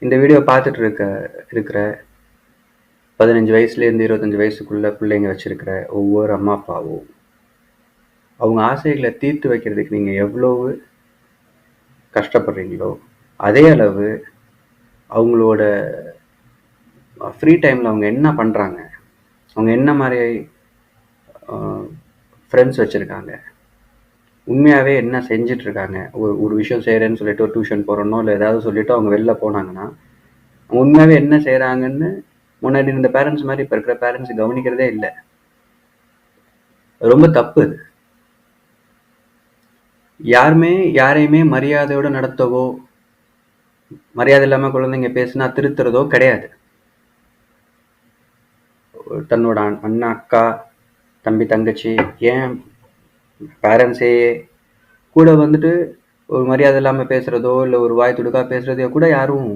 இந்த வீடியோ பார்த்துட்டு இருக்கிற 15 வயசுலேருந்து 25 வயசுக்குள்ள பிள்ளைங்க வச்சிருக்கிற ஒவ்வொரு அம்மா அப்பாவும் அவங்க ஆசைகளை தீர்த்து வைக்கிறதுக்கு நீங்கள் எவ்வளவு கஷ்டப்படுறீங்களோ அதே அளவு அவங்களோட ஃப்ரீ டைமில் அவங்க என்ன பண்ணுறாங்க, அவங்க என்ன மாதிரி ஃப்ரெண்ட்ஸ் வச்சுருக்காங்க, உண்மையாகவே என்ன செஞ்சிட்ருக்காங்க, ஒரு விஷயம் செய்கிறேன்னு சொல்லிட்டு ஒரு டியூஷன் போகிறோன்னோ இல்லை ஏதாவது சொல்லிவிட்டு அவங்க வெளில போனாங்கன்னா உண்மையாகவே என்ன செய்கிறாங்கன்னு முன்னாடி இருந்த பேரண்ட்ஸ் மாதிரி இப்போ இருக்கிற பேரண்ட்ஸ் கவனிக்கிறதே இல்லை. ரொம்ப தப்பு அது. யாரையுமே மரியாதையோட நடத்தவோ மரியாதை இல்லாமல் குழந்தைங்க பேசினா திருத்துறதோ கிடையாது. தன்னோட அண்ணா அக்கா தம்பி தங்கச்சி ஏன் பேரண்ட்ஸே கூட வந்துட்டு ஒரு மரியாதை இல்லாமல் பேசுகிறதோ இல்லை ஒரு வாய் துடுக்கா பேசுகிறதையோ கூட யாரும்